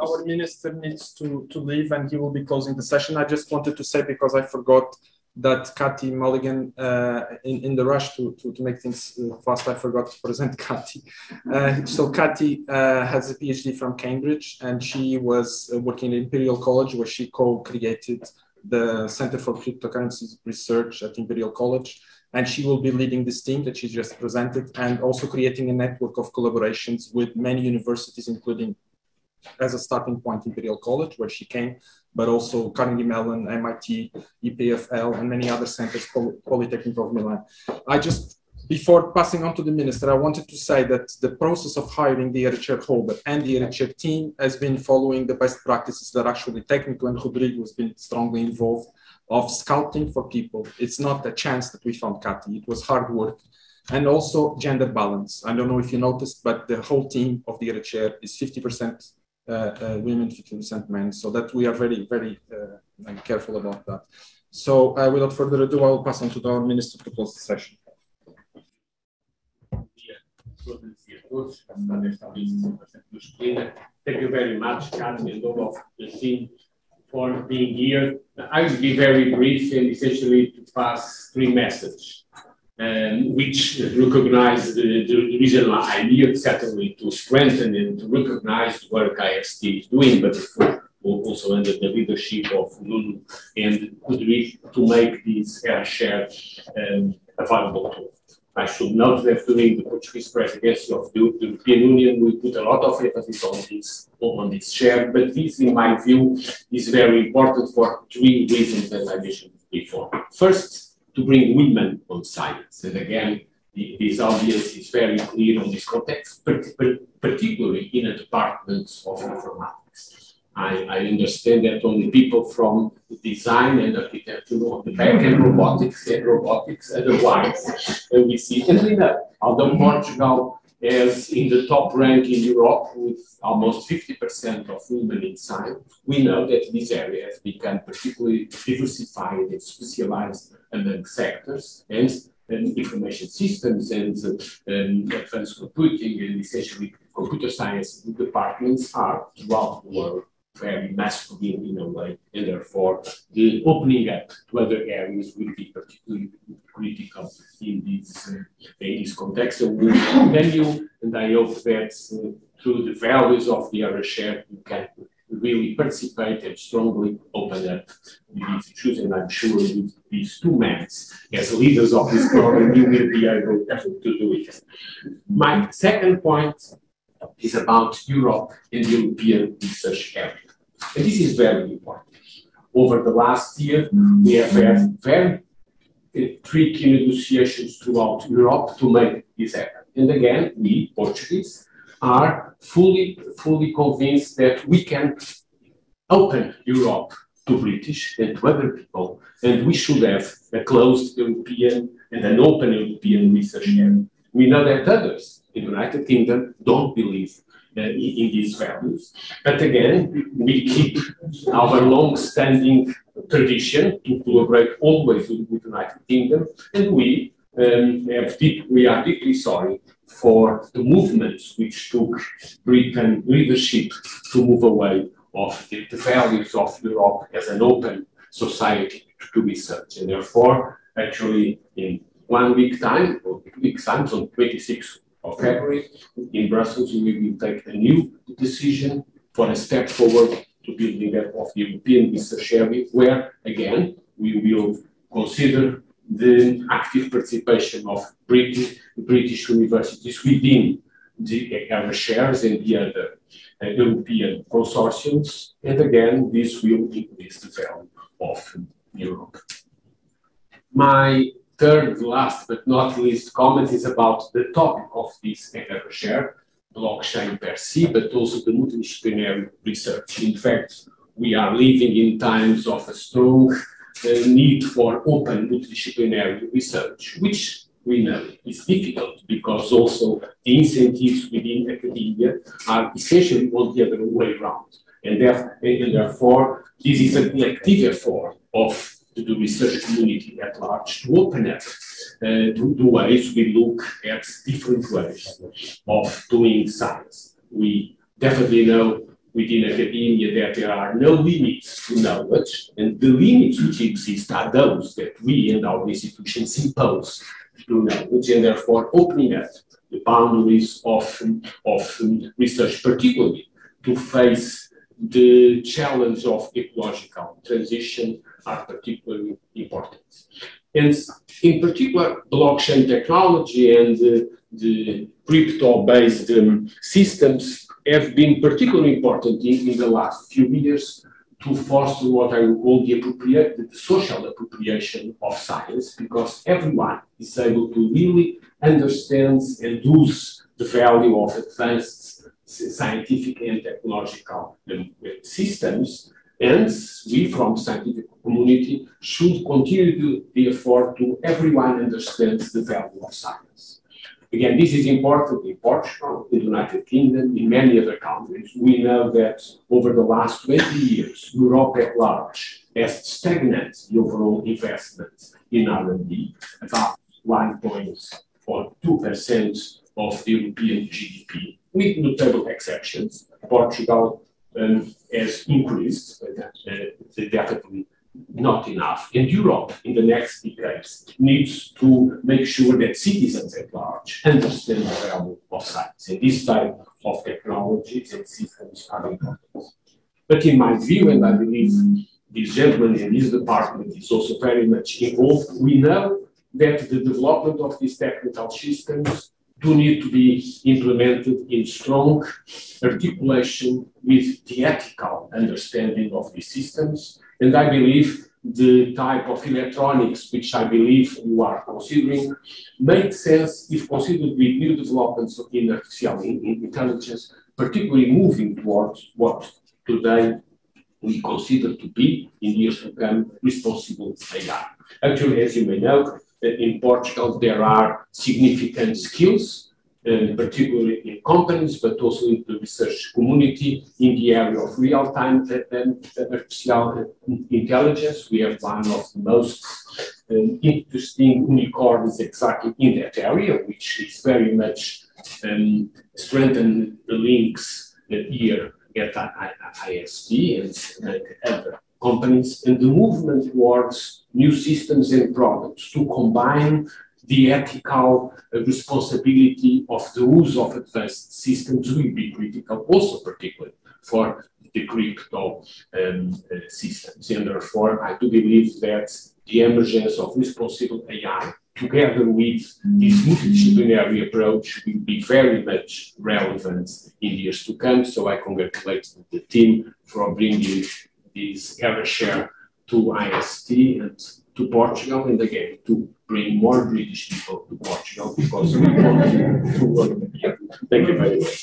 our minister needs to leave and he will be closing the session. I just wanted to say, because I forgot that Cathy Mulligan, in the rush to make things fast, I forgot to present Cathy. So Cathy has a PhD from Cambridge, and she was working in Imperial College, where she co-created the Center for Cryptocurrencies Research at Imperial College. And she will be leading this team that she just presented, and also creating a network of collaborations with many universities, including, as a starting point, Imperial College, where she came, but also Carnegie Mellon, MIT, EPFL, and many other centers, Polytechnic of Milan. Before passing on to the minister, I wanted to say that the process of hiring the chair holder and the chair team has been following the best practices that actually Technical and Rodrigo has been strongly involved of scouting for people. It's not a chance that we found Cathy, it was hard work. And also gender balance. I don't know if you noticed, but the whole team of the chair is 50% women, 50% men. So that we are very, very careful about that. So without further ado, I will pass on to our minister to close the session. Thank you very much, Cathy, and all of the team for being here. I will be very brief and essentially to pass three messages, which recognize the regional idea, certainly to strengthen and to recognize the work IST is doing, but also under the leadership of Nuno and Rodrigo to make this share available to all. I should note that during the Portuguese presidency of the European Union, we put a lot of emphasis on this share, but this, in my view, is very important for three reasons that I mentioned before. First, to bring women on science. And again, this audience is very clear on this context, particularly in the departments of informatics. I understand that only people from design and architecture on the back and robotics, otherwise we see. And we know, although Portugal is in the top rank in Europe with almost 50% of women in science, we know that this area has become particularly diversified and specialized among sectors, and information systems and advanced computing and essentially computer science departments are throughout the world very masculine in a way, and therefore the opening up to other areas will be particularly critical in this context. So we continue, and I hope that through the values of the other share, you can really participate and strongly open up these issues. And I'm sure with these two men, as leaders of this program, you will be able to do it. My second point is about Europe and the European research area. And this is very important. Over the last year, we have had very tricky negotiations throughout Europe to make this happen. And again, we, Portuguese, are fully convinced that we can open Europe to British and to other people, and we should have a closed European and an open European research area. We know that others in the United Kingdom don't believe in these values. But again, we keep our long-standing tradition to collaborate always with the United Kingdom, and we are deeply sorry for the movements which took Britain leadership to move away of the values of Europe as an open society to research. And therefore, actually, in 1 week time, or 2 weeks time, on 26th of February, in Brussels, we will take a new decision for a step forward to building up of the European research area, where, again, we will consider the active participation of British universities within the other shares and the other European consortiums. And again, this will increase the value of Europe. My third, last but not least comment is about the topic of this share, blockchain per se, but also the multidisciplinary research. In fact, we are living in times of a strong need for open multidisciplinary research, which we know is difficult because also the incentives within academia are essentially on the other way around. And therefore, this is a collective effort of the research community at large to open up the ways we look at different ways of doing science. We definitely know within academia that there are no limits to knowledge, and the limits which exist are those that we and our institutions impose to knowledge, and therefore opening up the boundaries of research, particularly to face the challenge of ecological transition, are particularly important. And in particular, blockchain technology and the crypto-based systems have been particularly important in the last few years to foster what I would call the social appropriation of science, because everyone is able to really understand and use the value of advanced scientific and technological systems. And we, from the scientific community, should continue to the effort to everyone understands the value of science. Again, this is important in Portugal, in the United Kingdom, in many other countries. We know that over the last 20 years, Europe at large has stagnated the overall investment in R&D, about 1.2% of the European GDP, with notable exceptions. Portugal has increased, definitely not enough. And Europe, in the next decades, needs to make sure that citizens at large understand the value of science. And this type of technologies and systems are important. But in my view, and I believe this gentleman in this department is also very much involved, we know that the development of these technical systems do need to be implemented in strong articulation with the ethical understanding of these systems. And I believe the type of electronics which I believe you are considering makes sense if considered with new developments in artificial intelligence, particularly moving towards what today we consider to be, in years to come, responsible AI. Actually, as you may know, in Portugal, there are significant skills, particularly in companies, but also in the research community in the area of real-time artificial intelligence. We have one of the most interesting unicorns exactly in that area, which is very much strengthen the links here at IST and other companies, and the movement towards new systems and products to combine the ethical responsibility of the use of advanced systems will be critical, also particularly for the crypto systems. And therefore, I do believe that the emergence of responsible AI, together with this multidisciplinary approach, will be very much relevant in years to come. So I congratulate the team for bringing this share to IST and to Portugal, and again to bring more British people to Portugal, because we want to work here. Thank you very much.